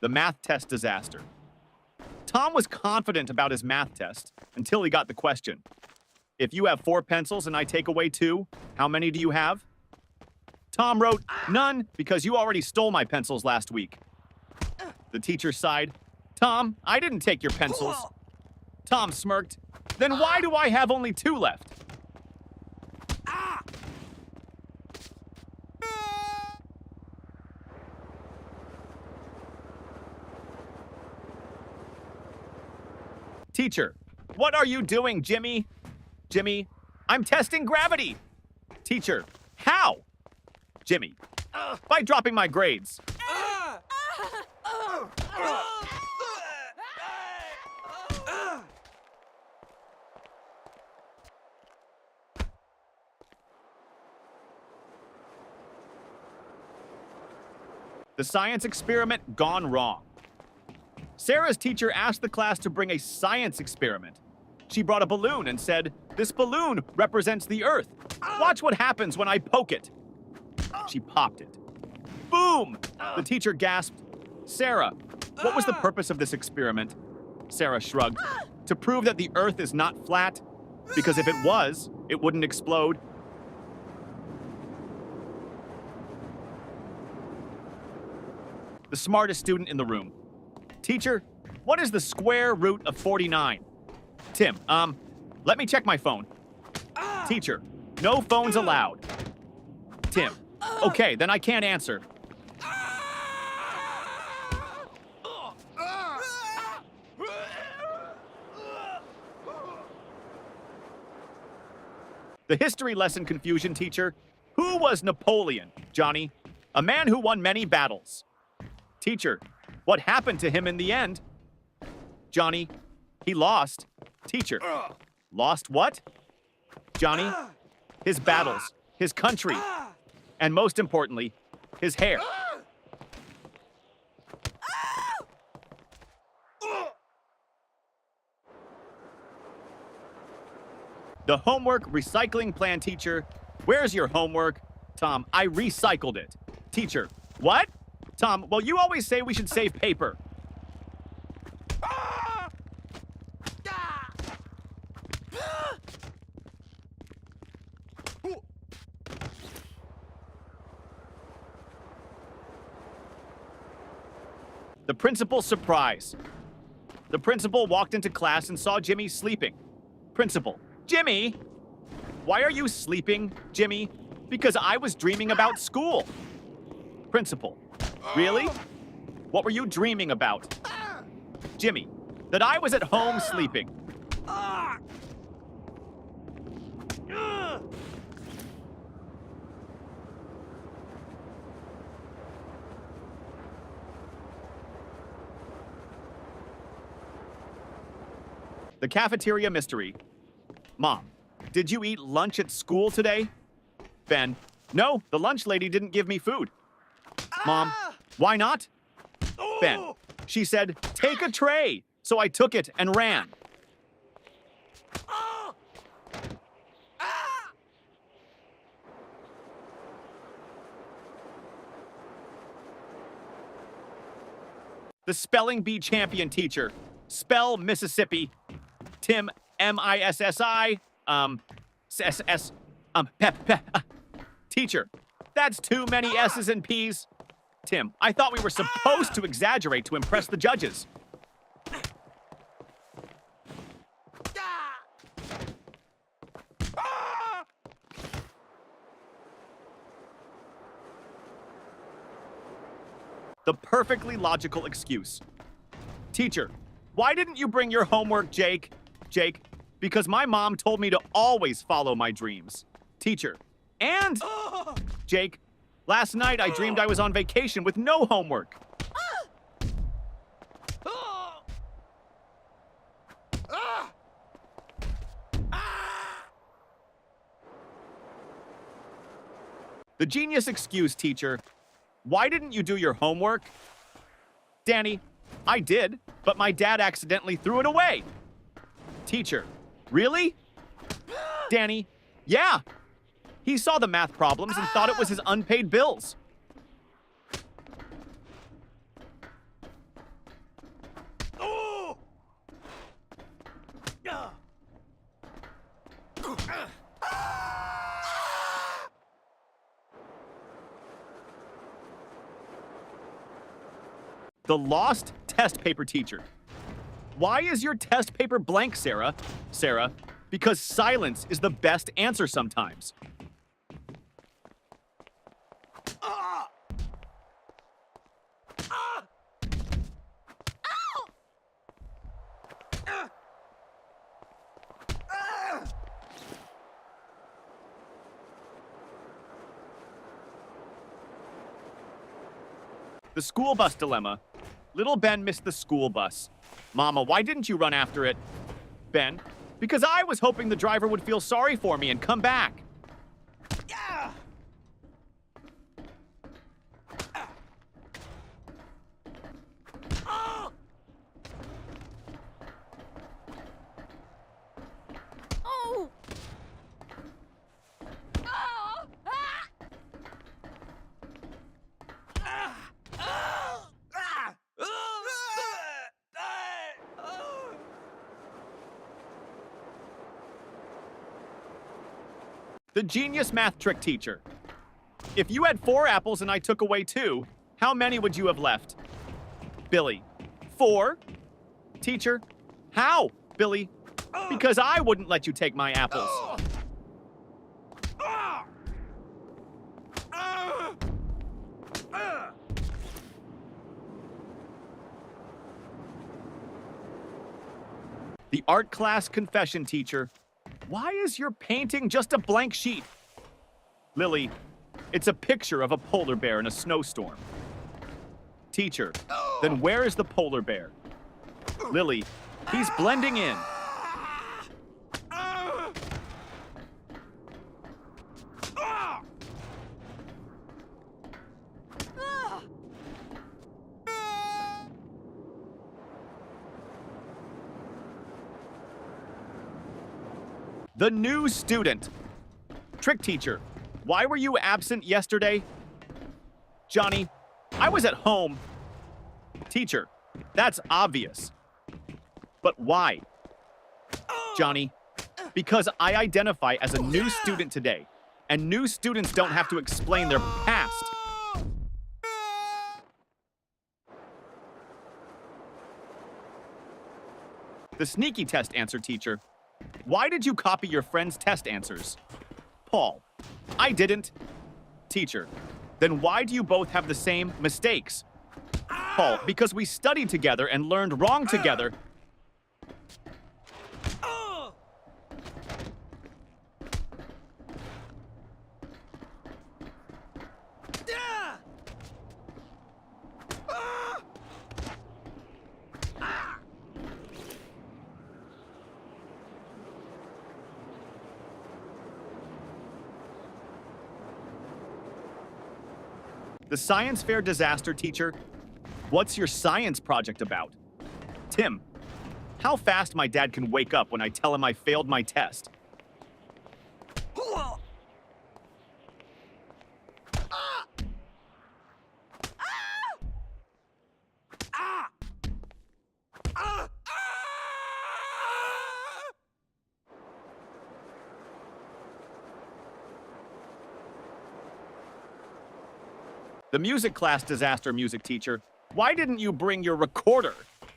The math test disaster. Tom was confident about his math test until he got the question. If you have 4 pencils and I take away 2, how many do you have? Tom wrote, none, because you already stole my pencils last week. The teacher sighed. Tom, I didn't take your pencils. Tom smirked. Then why do I have only 2 left? Teacher, what are you doing, Jimmy? Jimmy, I'm testing gravity. Teacher, how? Jimmy, by dropping my grades. The science experiment gone wrong. Sarah's teacher asked the class to bring a science experiment. She brought a balloon and said, "This balloon represents the Earth. Watch what happens when I poke it." She popped it. Boom! The teacher gasped, "Sarah, what was the purpose of this experiment?" Sarah shrugged. "To prove that the Earth is not flat, because if it was, it wouldn't explode." The smartest student in the room. Teacher, what is the square root of 49? Tim, let me check my phone. Teacher, no phones allowed. Tim, okay, then I can't answer. The history lesson confusion teacher. Who was Napoleon, Johnny? A man who won many battles. Teacher, what happened to him in the end? Johnny, he lost. Teacher, lost what? Johnny, his battles, his country, and most importantly, his hair. The homework recycling plan teacher. Where's your homework? Tom, I recycled it. Teacher, what? Tom, well, you always say we should save paper. The principal's surprise. The principal walked into class and saw Jimmy sleeping. Principal, Jimmy! Why are you sleeping, Jimmy? Because I was dreaming about school. Principal, really? What were you dreaming about? Jimmy, that I was at home sleeping. The cafeteria mystery. Mom, did you eat lunch at school today? Ben, no, the lunch lady didn't give me food. Mom, why not? Ben, she said, take a tray. So I took it and ran. The spelling bee champion teacher. Spell Mississippi. Tim, M-I-S-S-I, S-S, Teacher, that's too many S's and P's. Tim, I thought we were supposed to exaggerate to impress the judges. The perfectly logical excuse. Teacher, why didn't you bring your homework, Jake? Jake, because my mom told me to always follow my dreams. Teacher, and Jake, last night I dreamed I was on vacation with no homework. The genius excuse, teacher. Why didn't you do your homework? Danny, I did, but my dad accidentally threw it away. Teacher, really? Danny, yeah. He saw the math problems and thought it was his unpaid bills. The lost test paper teacher. Why is your test paper blank, Sarah? Sarah, because silence is the best answer sometimes. The school bus dilemma. Little Ben missed the school bus. Mama, why didn't you run after it? Ben, because I was hoping the driver would feel sorry for me and come back. Yeah. Oh. Oh. The genius math trick teacher. If you had 4 apples and I took away 2, how many would you have left? Billy, 4? Teacher, how? Billy, because I wouldn't let you take my apples. The art class confession teacher. Why is your painting just a blank sheet? Lily, it's a picture of a polar bear in a snowstorm. Teacher, then where is the polar bear? Lily, he's blending in. The new student. Trick teacher, why were you absent yesterday? Johnny, I was at home. Teacher, that's obvious. But why? Johnny, because I identify as a new student today, and new students don't have to explain their past. The sneaky test answer teacher. Why did you copy your friend's test answers? Paul, I didn't. Teacher, then why do you both have the same mistakes? Paul, because we studied together and learned wrong together. The science fair disaster teacher. What's your science project about? Tim, how fast my dad can wake up when I tell him I failed my test. The music class disaster music teacher. Why didn't you bring your recorder?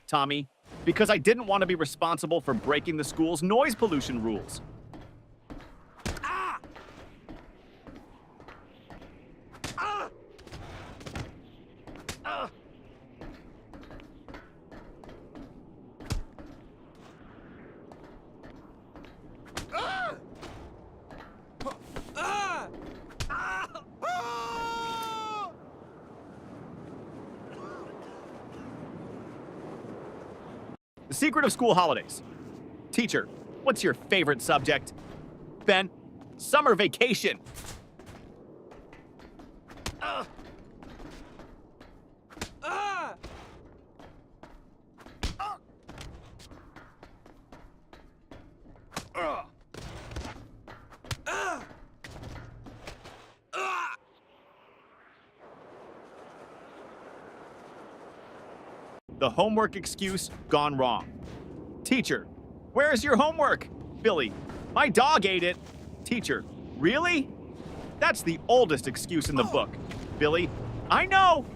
Tommy, because I didn't want to be responsible for breaking the school's noise pollution rules. The secret of school holidays. Teacher, what's your favorite subject? Ben, summer vacation. The homework excuse gone wrong. Teacher, where's your homework? Billy, my dog ate it. Teacher, really? That's the oldest excuse in the book. Billy, I know.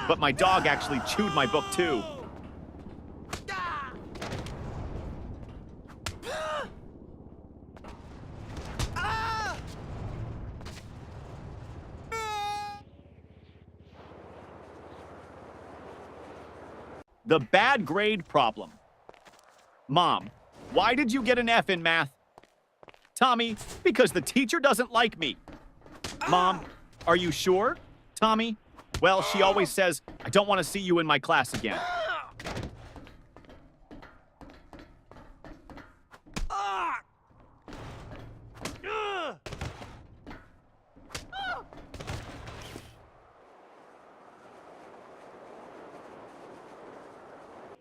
But my dog actually chewed my book too. The bad grade problem. Mom, why did you get an F in math? Tommy, because the teacher doesn't like me. Mom, are you sure? Tommy, well, she always says, I don't want to see you in my class again.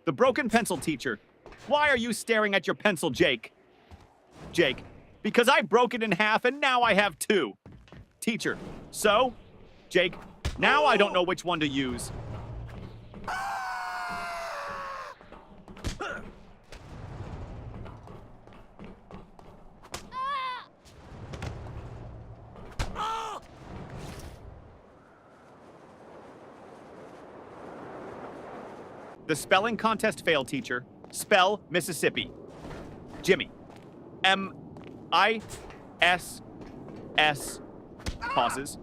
The broken pencil teacher. Why are you staring at your pencil, Jake? Jake, because I broke it in half and now I have two. Teacher, so? Jake, now I don't know which one to use. The spelling contest failed, teacher. Spell Mississippi. Jimmy. M-I-S-S. Pauses.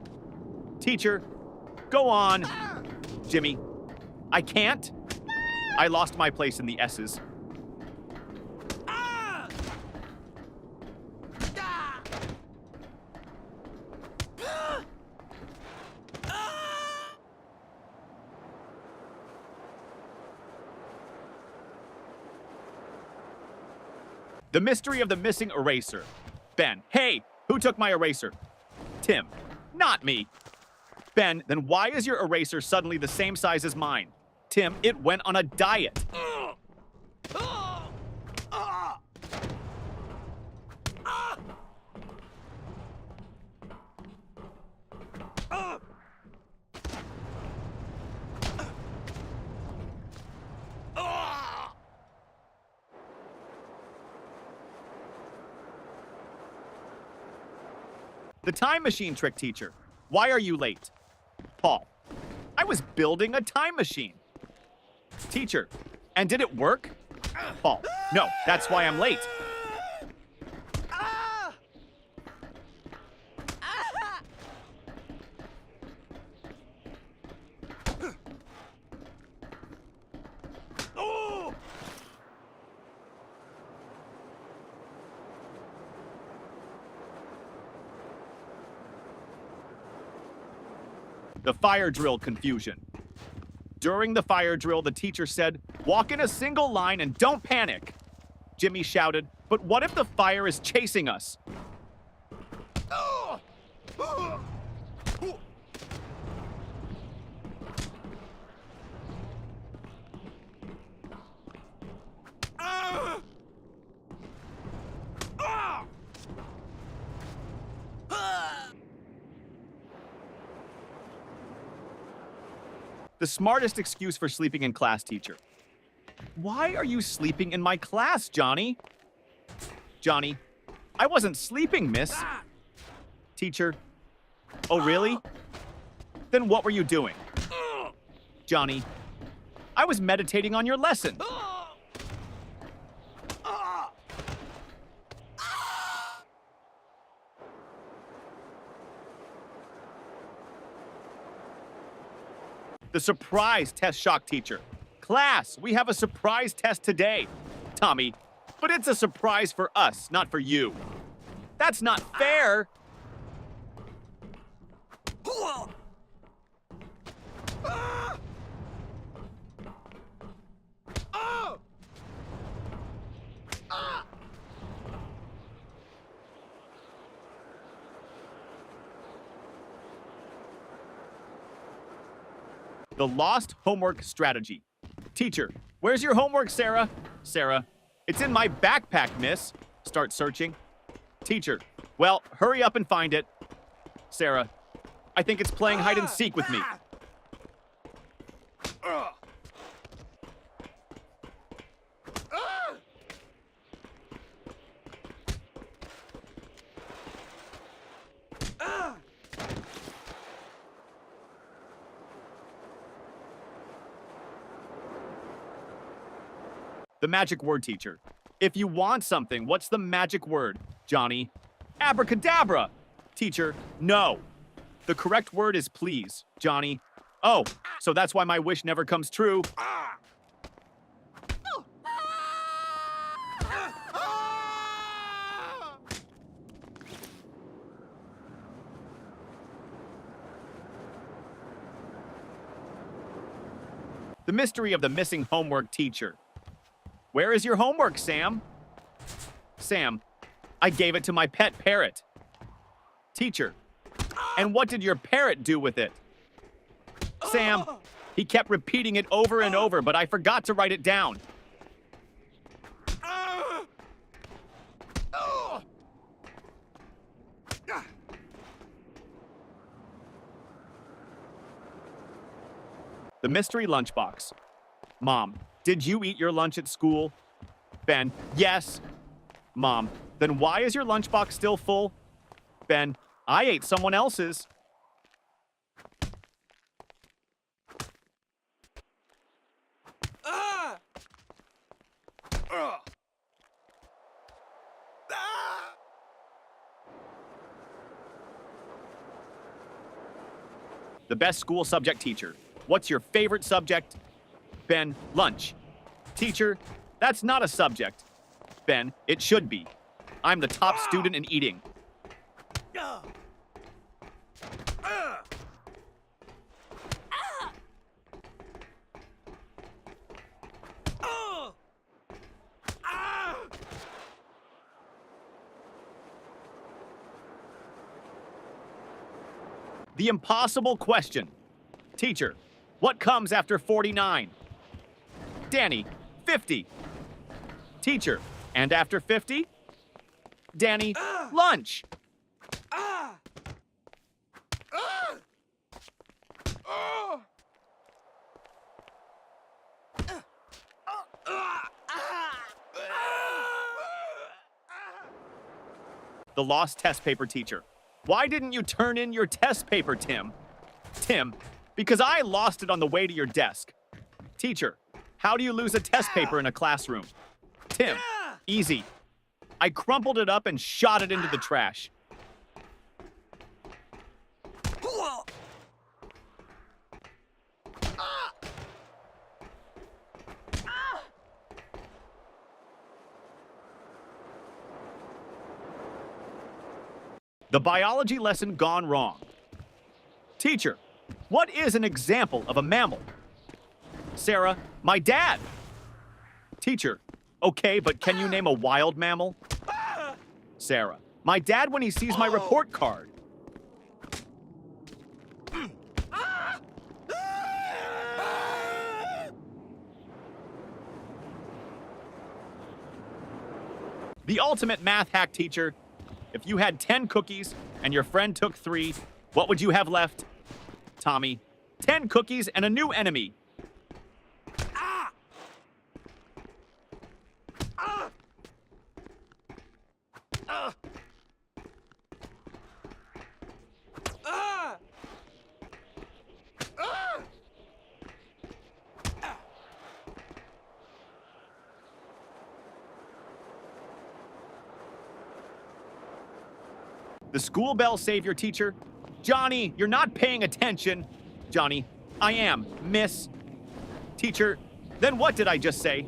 Teacher, go on. Jimmy. I can't. I lost my place in the S's. The mystery of the missing eraser. Ben, hey, who took my eraser? Tim, not me. Ben, then why is your eraser suddenly the same size as mine? Tim, it went on a diet. The time machine trick teacher. Why are you late? Paul. I was building a time machine. Teacher. And did it work? Paul. No, that's why I'm late. The fire drill confusion. During the fire drill, the teacher said, walk in a single line and don't panic. Jimmy shouted, but what if the fire is chasing us? The smartest excuse for sleeping in class, teacher. Why are you sleeping in my class, Johnny? Johnny, I wasn't sleeping, miss. Teacher, oh really? Then what were you doing? Johnny, I was meditating on your lesson. The surprise test shock teacher. Class, we have a surprise test today. Tommy, but it's a surprise for us, not for you. That's not fair. The lost homework strategy. Teacher, where's your homework, Sarah? Sarah, it's in my backpack, miss. Start searching. Teacher, well, hurry up and find it. Sarah, I think it's playing hide and seek with me. The magic word, teacher. If you want something, what's the magic word, Johnny? Abracadabra! Teacher, no. The correct word is please, Johnny. Oh, so that's why my wish never comes true. The mystery of the missing homework teacher. Where is your homework, Sam? Sam, I gave it to my pet parrot. Teacher, and what did your parrot do with it? Sam, he kept repeating it over and over, but I forgot to write it down. The mystery lunchbox. Mom, did you eat your lunch at school? Ben, yes. Mom, then why is your lunchbox still full? Ben, I ate someone else's. The best school subject teacher. What's your favorite subject? Ben, lunch. Teacher, that's not a subject. Ben, it should be. I'm the top student in eating. The impossible question. Teacher, what comes after 49? Danny, 50. Teacher, and after 50? Danny, lunch. The lost test paper teacher. Why didn't you turn in your test paper, Tim? Tim, because I lost it on the way to your desk. Teacher, how do you lose a test paper in a classroom? Tim, easy. I crumpled it up and shot it into the trash. The biology lesson gone wrong. Teacher, what is an example of a mammal? Sarah, my dad. Teacher, okay, but can you name a wild mammal? Sarah, my dad when he sees my report card. The ultimate math hack teacher. If you had 10 cookies and your friend took 3, what would you have left? Tommy, 10 cookies and a new enemy. The school bell savior teacher. Johnny, you're not paying attention. Johnny, I am, miss. Teacher, then what did I just say?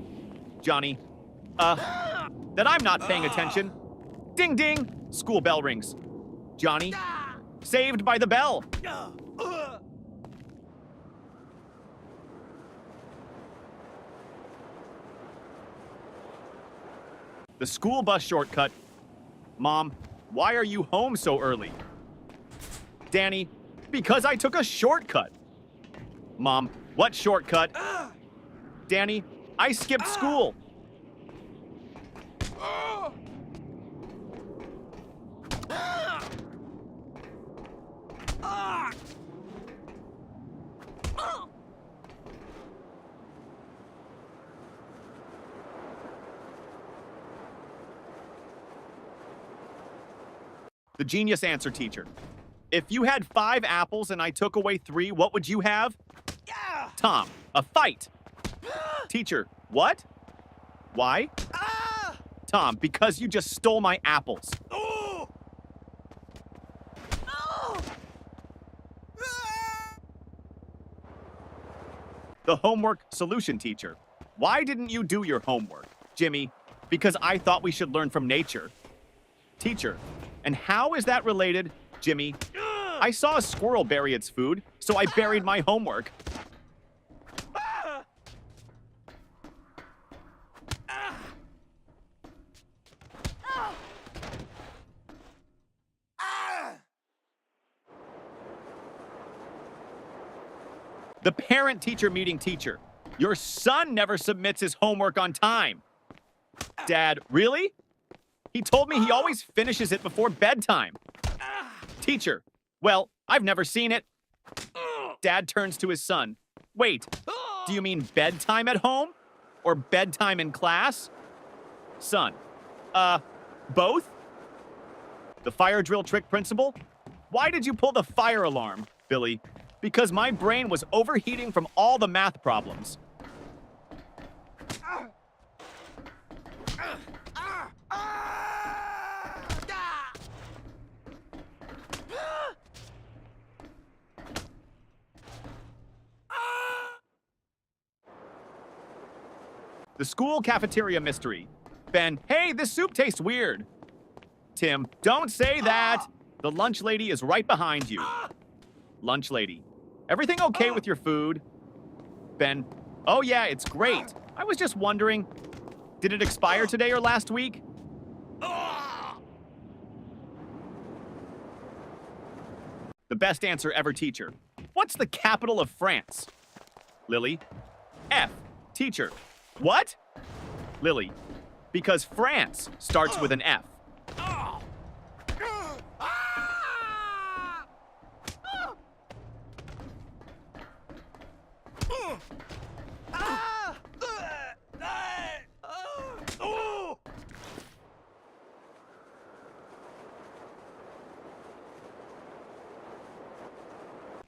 Johnny, that I'm not paying attention. Ding ding, school bell rings. Johnny, saved by the bell. The school bus shortcut. Mom, why are you home so early? Danny, because I took a shortcut. Mom, what shortcut? Danny, I skipped school. The genius answer teacher. If you had 5 apples and I took away 3, what would you have? Tom, a fight. Teacher, what? Why? Tom, because you just stole my apples. The homework solution teacher. Why didn't you do your homework? Jimmy, because I thought we should learn from nature. Teacher, and how is that related? Jimmy, I saw a squirrel bury its food, so I buried my homework. The parent-teacher meeting teacher. Your son never submits his homework on time. Dad, really? He told me he always finishes it before bedtime. Teacher, well, I've never seen it. Dad turns to his son. Wait, do you mean bedtime at home? Or bedtime in class? Son, both? The fire drill trick principal? Why did you pull the fire alarm, Billy? Because my brain was overheating from all the math problems. The school cafeteria mystery. Ben, hey, this soup tastes weird. Tim, don't say that. The lunch lady is right behind you. Lunch lady, everything okay with your food? Ben, oh yeah, it's great. I was just wondering, did it expire today or last week? The best answer ever teacher. What's the capital of France? Lily, F. Teacher, what? Lily, because France starts with an F.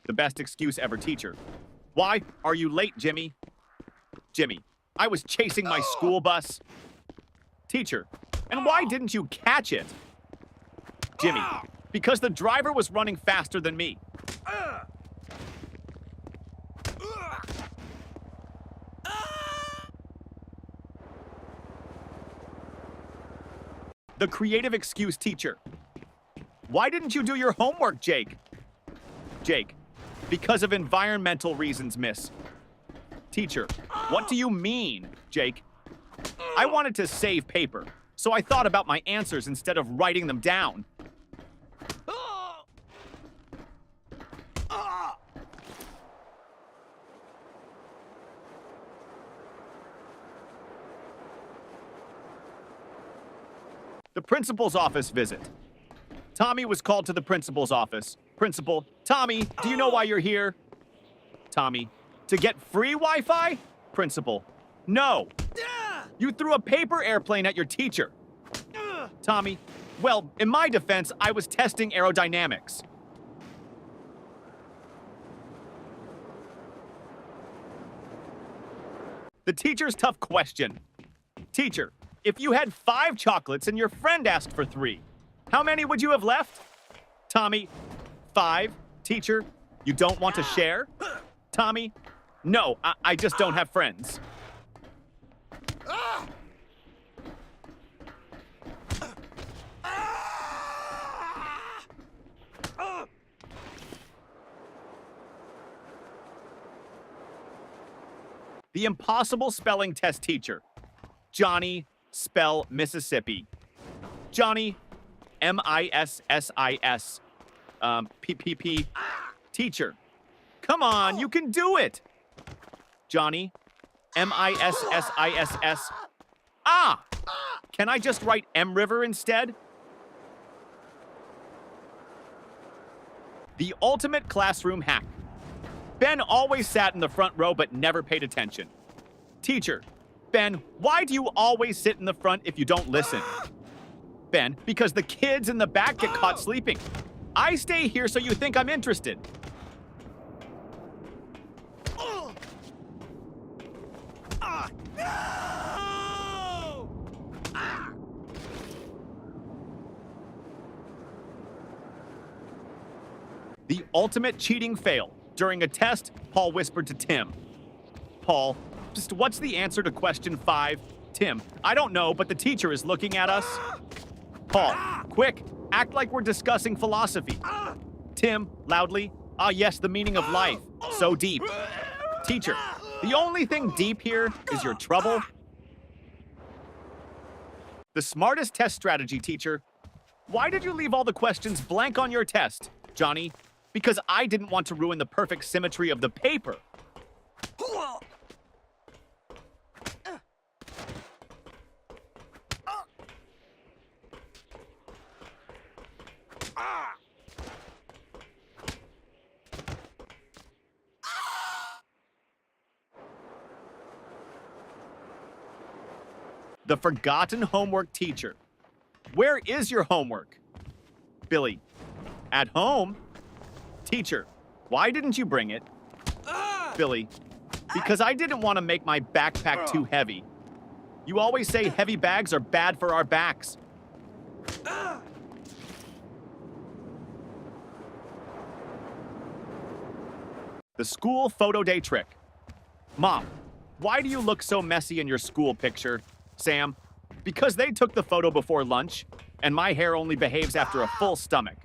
The best excuse ever teacher. Why are you late, Jimmy? Jimmy, I was chasing my school bus. Teacher, and why didn't you catch it? Jimmy, because the driver was running faster than me. The creative excuse teacher. Why didn't you do your homework, Jake? Jake, because of environmental reasons, miss. Teacher, what do you mean, Jake? I wanted to save paper, so I thought about my answers instead of writing them down. The principal's office visit. Tommy was called to the principal's office. Principal, Tommy, do you know why you're here? Tommy, to get free Wi-Fi? Principal, no. You threw a paper airplane at your teacher. Tommy, well, in my defense, I was testing aerodynamics. The teacher's tough question. Teacher, if you had 5 chocolates and your friend asked for 3, how many would you have left? Tommy, 5. Teacher, you don't want to share? Tommy, no, I just don't have friends. The impossible spelling test teacher. Johnny, spell Mississippi. Johnny, M-I-S-S-I-S. P-P-P. Teacher, come on, you can do it. Johnny, M-I-S-S-I-S-S. Ah! Can I just write M River instead? The ultimate classroom hack. Ben always sat in the front row but never paid attention. Teacher, Ben, why do you always sit in the front if you don't listen? Ben, because the kids in the back get caught sleeping. I stay here so you think I'm interested. The ultimate cheating fail. During a test, Paul whispered to Tim. Paul, just what's the answer to question 5? Tim, I don't know, but the teacher is looking at us. Paul, quick, act like we're discussing philosophy. Tim, loudly, ah yes, the meaning of life. So deep. Teacher, the only thing deep here is your trouble. The smartest test strategy, teacher. Why did you leave all the questions blank on your test, Johnny? Because I didn't want to ruin the perfect symmetry of the paper. The forgotten homework teacher. Where is your homework? Billy, at home? Teacher, why didn't you bring it? Billy, because I didn't want to make my backpack too heavy. You always say heavy bags are bad for our backs. The school photo day trick. Mom, why do you look so messy in your school picture? Sam, because they took the photo before lunch, and my hair only behaves after a full stomach.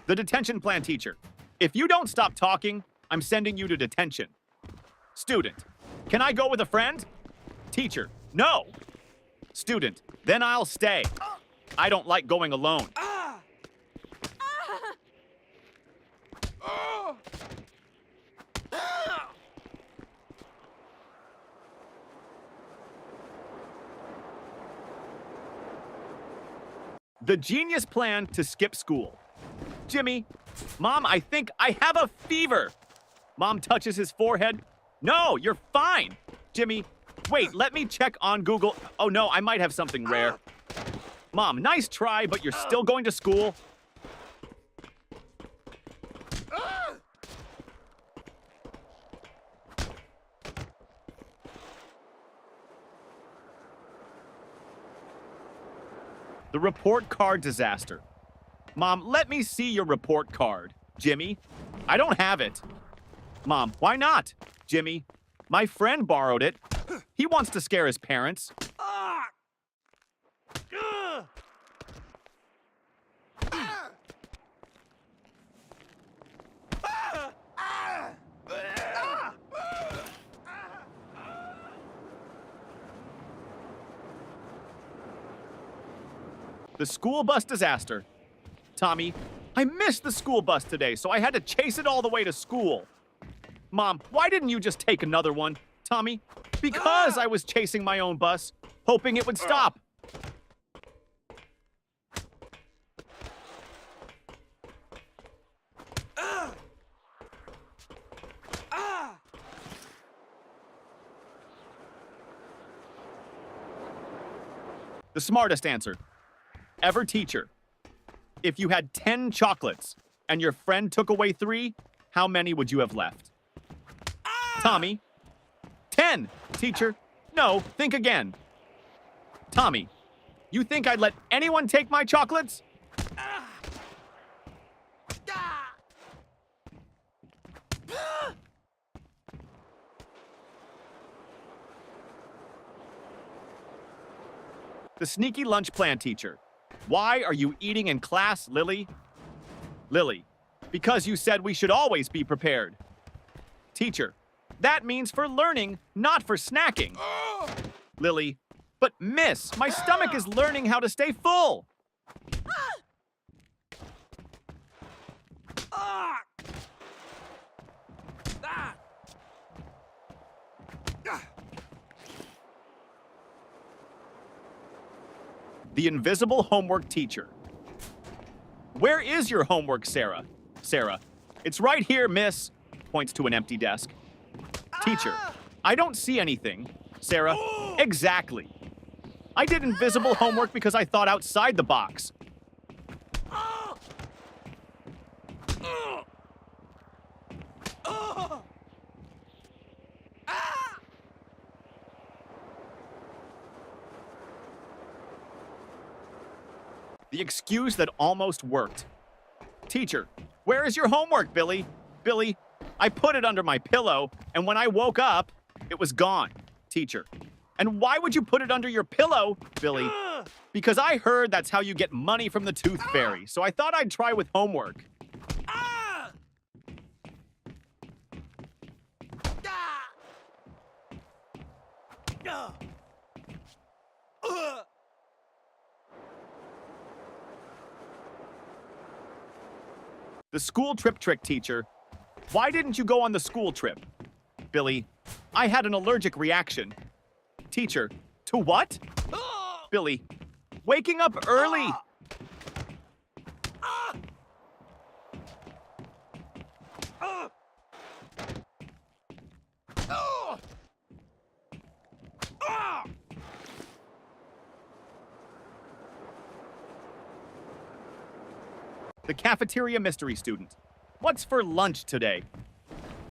The detention plan teacher. If you don't stop talking, I'm sending you to detention. Student, can I go with a friend? Teacher, no. Student, then I'll stay. I don't like going alone. The genius plan to skip school. Jimmy, Mom, I think I have a fever. Mom touches his forehead. No, you're fine. Jimmy, wait, let me check on Google. Oh no, I might have something rare. Mom, nice try, but you're still going to school. The report card disaster. Mom, let me see your report card. Jimmy, I don't have it. Mom, why not? Jimmy, my friend borrowed it. He wants to scare his parents. The school bus disaster. Tommy, I missed the school bus today, so I had to chase it all the way to school. Mom, why didn't you just take another one? Tommy, because I was chasing my own bus, hoping it would stop. The smartest answer. Ever teacher. If you had 10 chocolates and your friend took away 3, how many would you have left? Tommy. 10, teacher. No, think again. Tommy, you think I'd let anyone take my chocolates? The sneaky lunch plan teacher. Why are you eating in class, Lily? Lily, because you said we should always be prepared. Teacher, that means for learning, not for snacking. Lily, but miss, my stomach is learning how to stay full. The invisible homework teacher. Where is your homework, Sarah? Sarah, it's right here, miss. Points to an empty desk. Teacher, I don't see anything. Sarah, exactly. I did invisible homework because I thought outside the box. The excuse that almost worked. Teacher, where is your homework, Billy? Billy, I put it under my pillow, and when I woke up, it was gone. Teacher, and why would you put it under your pillow, Billy? Because I heard that's how you get money from the Tooth Fairy, so I thought I'd try with homework. The school trip trick, teacher. Why didn't you go on the school trip? Billy, I had an allergic reaction. Teacher, to what? Billy, waking up early. The cafeteria mystery student. What's for lunch today?